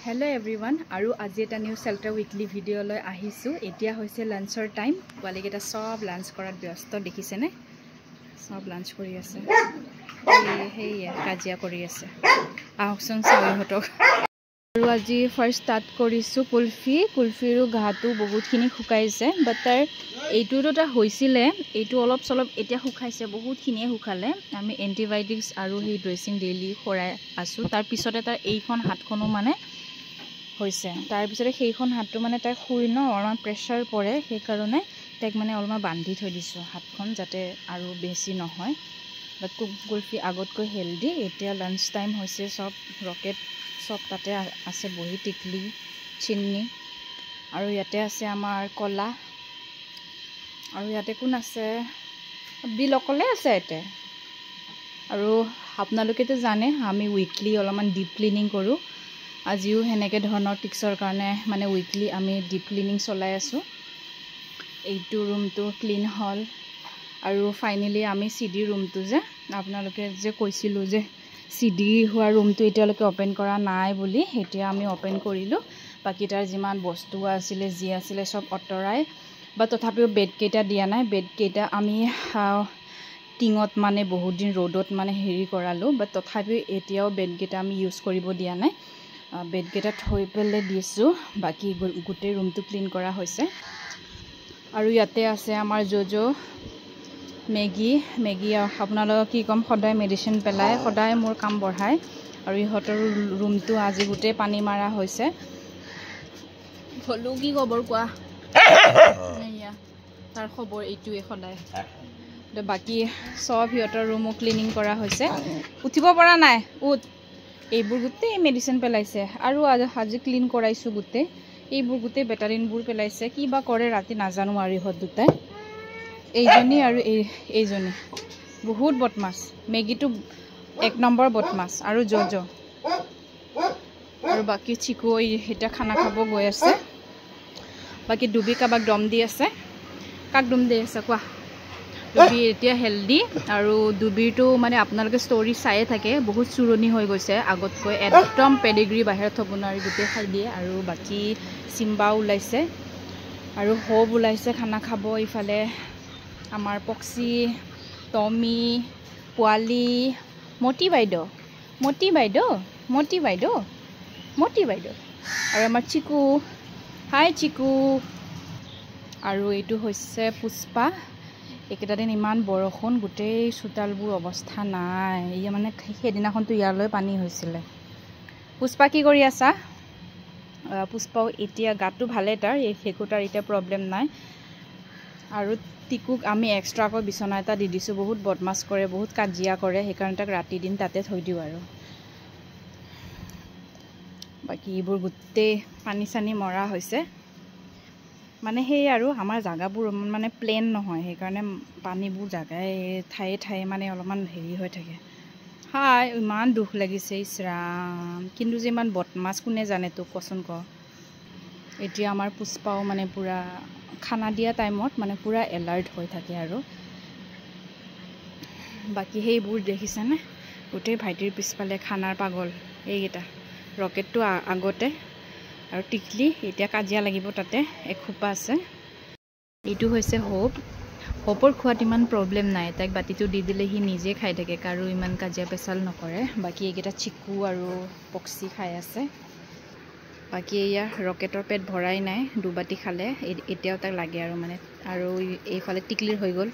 Hello everyone, aru aji eta new shelter weekly video loi ahisu. Etia hoise luncher time. Wale geta sob lunch korat byasto dekhise ne? Sob lunch kori ase. Hey kajia kori ase. Ahokson sawi hotok. Aru aji first start korisu kulfi ru ghatu bahut khini khukaise. But tar eitu to ta hoisile, eitu olop solop etia khukhaise bahut khini khukale. Ami antibiotics aru he dressing daily khorai asu. Tar pisote tar eikhon hatkhono mane হৈছে তাৰ পিছতে সেইখন হাতটো মানে তাই খুই ন অলমান pressure পৰে সেই কাৰণে তাইক মানে অলমান বান্ধি থৈ দিছো হাতখন যাতে আৰু বেছি নহয় বাট কুলফি আগতকৈ হেলদি এতিয়া লাঞ্চ টাইম হৈছে সব ৰকেট সব তাতে আছে বহি টিকলি চিন্নি আৰু ইয়াতে আছে আমাৰ কলা আৰু ইয়াতে কোন আছে বিলকলে আছে এতে আৰু আপোনালোকেতে জানে আমি উইকলি অলমান ডিপ ক্লিনিং কৰো আজিও হেনেকে ধৰণৰ টিক্সৰ কাৰণে মানে উইকলি আমি ডিপ ক্লিনিং চলাই আছো এইটো ৰুমটো ক্লিন হল আৰু ফাইনালি আমি সিডি ৰুমটো যে আপোনালোকে যে কৈছিলো যে সিডি হোৱা ৰুমটো এতিয়ালৈকে ওপেন কৰা নাই বুলি এতিয়া আমি ওপেন কৰিলো বাকি তাৰ যিমান বস্তু আছিল যি আছিল সব অটৰাই বা তথাপিও বেড কেটা দিয়া নাই বেড কেটা আমি টিঙত মানে বহুত দিন ৰ'দত মানে হেৰি কৰালো বাট তথাপিও এতিয়াও বেড কেটা আমি ইউজ কৰিব দিয়া নাই বেড কেটা থৈ পেলে দিছো বাকি গুটে ৰুমটো ক্লিন কৰা হৈছে আৰু ইয়াতে আছে আমাৰ জোজো মেগি আপোনালোক কি কম সদায় মেডিচিন পেলাই সদায় মোৰ কাম বঢ়াই আৰু ইহতৰ ৰুমটো আজি গুটে পানী মাৰা হৈছে ফলো কি খবৰ কোৱা নেয়া তাৰ খবৰ এইটোৱে সদায় বাকি সব ইহতৰ ৰুমো ক্লিনিং কৰা হৈছে উঠিব পৰা নাই এইবোৰ গুটে মেডিচিন পেলাইছে আৰু আজি ক্লিন কৰাইছো গুটে এইবোৰ গুটে বেটাৰিনবোৰ পেলাইছে কিবা কৰে ৰাতি নাজানো আৰু ইহত দুটাই এইজনী আৰু এইজনী বহুত বদমাছ মেগিটো এক নম্বৰ বদমাছ আৰু জজো আৰু বাকি চিকু এটা খানা খাব গৈ আছে বাকি ডুবি কাবাক দম দি আছে কাক দম দি আছে কোৱা ডুবি এতিয়া হেলদি আৰু ডুবিটো মানে আপোনালোকে ষ্টৰী চাই থাকে বহুত চুৰণি হৈ গৈছে আগতকৈ একদম পেডিগ্ৰী বাহিৰত থব নোৱাৰি গুটে খাই দিয়ে আৰু বাকি সিম্বা ওলাইছে আৰু হোব ওলাইছে খানা খাব ইফালে আমাৰ পক্সি টমি পোৱালি মটি বাইদেউ আৰু আমাৰ চিকু হাই চিকু আৰু এইটো হৈছে পুষ্পা একেটা দিন ইমান বৰষুণ গুটেই চোতালবোৰ অৱস্থা নাই এই মানে হেদিনাখনটো ইয়ালৈ পানী হৈছিল পুষ্পা কি কৰি আছা পুষ্পাও এতিয়া গাটো ভালে তাৰ এই হেকুটাৰ এটা প্ৰবলেম নাই আৰু টিকুক আমি এক্সট্ৰাকৈ বিছনা এটা দি দিছো বহুত বদমাছ কৰে বহুত কাজিয়া কৰে সেইকাৰণে তাক ৰাতি দিন তাতে থৈ দিও আৰু বাকি এইবোৰ গুটে পানী চানি মৰা হৈছে মানে সেই আৰু আমাৰ জাগাবোৰ মানে প্লেন নহয় সেইকাৰণে পানীবোৰ জাগায় ঠায়ে মানে অলপমান হেৰি হৈ থাকে হাই ইমান দুখ লাগিছে ইছৰাম কিন্তু যে ইমান বদমাছ কোনে জানে তো কচোন ক এতিয়া আমাৰ পুষ্পাও মানে পুৰা খানা দিয়া টাইমত মানে পুৰা এলাৰ্ট হৈ থাকে আৰু বাকি সেইবোৰ দেখিছেনে গোটেই ভাইটিৰ পিছফালে খানাৰ পাগল এইকেইটা ৰকেটটো আগতে আৰু টিকলি এতিয়া কাজিয়া লাগিব তাতে এক খুপা আছে এইটো হৈছে হোপৰ খোৱাত ইমান প্ৰবলেম নাই তাক বাতিটো দি দিলে হি নিজে খাই থাকে কাৰো ইমান কাজিয়া পেছাল নকৰে বাকি এইকেইটা চিকু আৰু পক্সি খাই আছে বাকি এয়া ৰকেটৰ পেট ভৰাই নাই দুবাটি খালে এতিয়াও তাক লাগে আৰু মানে আৰু এইফালে টিকলিৰ হৈ গ'ল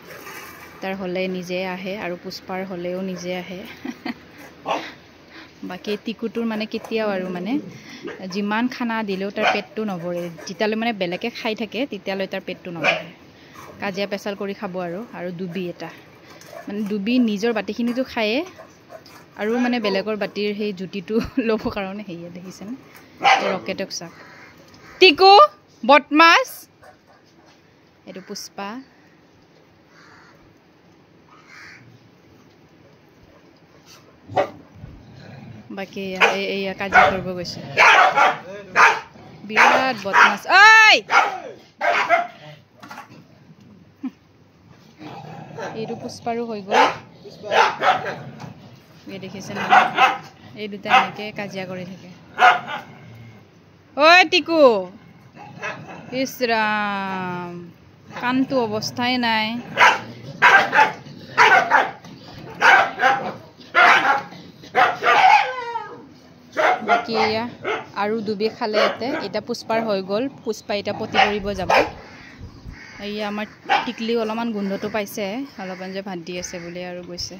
তাৰ হলে নিজে আহে আৰু পুষ্পাৰ হলেও নিজে আহে বাকি টিকুটোৰ মানে কেতিয়াও আৰু মানে যিমান খানা দিলেও তাৰ পেটটো নভৰে যেতিয়ালৈ মানে বেলেগে খাই থাকে তেতিয়ালৈ তাৰ পেটটো নভৰে কাজিয়া পেছাল কৰি খাব আৰু ডুবি এটা মানে ডুবি নিজৰ বাটিখিনিটো খায়ে আৰু মানে বেলেগৰ বাটিৰ সেই জুটিটো ল'ব কাৰণে হেইয়া দেখিছেনে ৰকেটক চাক টিকু বদমাছ এইটো পুষ্পা বাকি এয়া কাজিয়া কৰিব গৈছে বিৰাট বদমাছ ঐ এইটো পুষ্পাৰো হৈ গ'ল এই দেখিছেনে এই দুটা এনেকৈ কাজিয়া কৰি থাকে ঐ টিকু ইছৰাম কাণটো অৱস্থাই নাই বাকী এয়া আৰু দুবি খালে এটা পুষ্পাৰ হৈ গ'ল পুষ্পা এটা পতি কৰিব যাব এয়া আমাৰ টিকলি অলপমান গোন্ধটো পাইছে অলপমান যে ভাত দি আছে বুলি আৰু গৈছে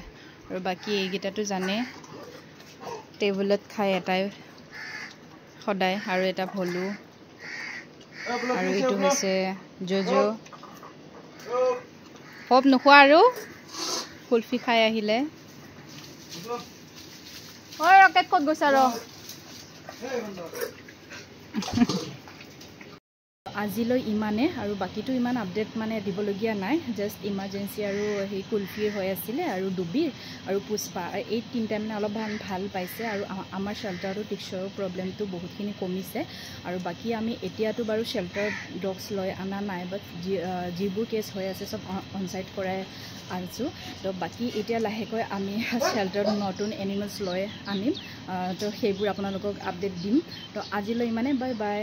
আৰু বাকী এইকেইটাতো জানে টেবুলত খাই এটাই সদায় আৰু এটা ভলু আৰু এইটো হৈছে জজো হপ নোখোৱা আৰু কুলফি খাই আহিলে ঐ ৰকেট ক'ত গৈছা ৰ আজিলৈ ইমানে আৰু বাকিটো ইমান আপডেট মানে দিবলগীয়া নাই জাষ্ট ইমাৰ্জেঞ্চি আৰু সেই কুলফিৰ হৈ আছিলে আৰু ডুবিৰ আৰু পুষ্পা এই তিনিটা মানে অলপ ভাল পাইছে আৰু আমাৰ শেল্টাৰটো টিকছৰৰ প্ৰব্লেমটো বহুতখিনি কমিছে আৰু বাকী আমি এতিয়াতো বাৰু শেল্টাৰ ডগছ লৈ অনা নাই বাট যিবোৰ কেছ হৈ আছে চব অনচাইট কৰাই আনিছোঁ তো বাকী এতিয়া লাহেকৈ আমি শেল্টাৰত নতুন এনিমেলছ লৈ আনিম তো সেইবোৰ আপোনালোকক আপডেট দিম তো আজিলৈ ইমানে বাই বাই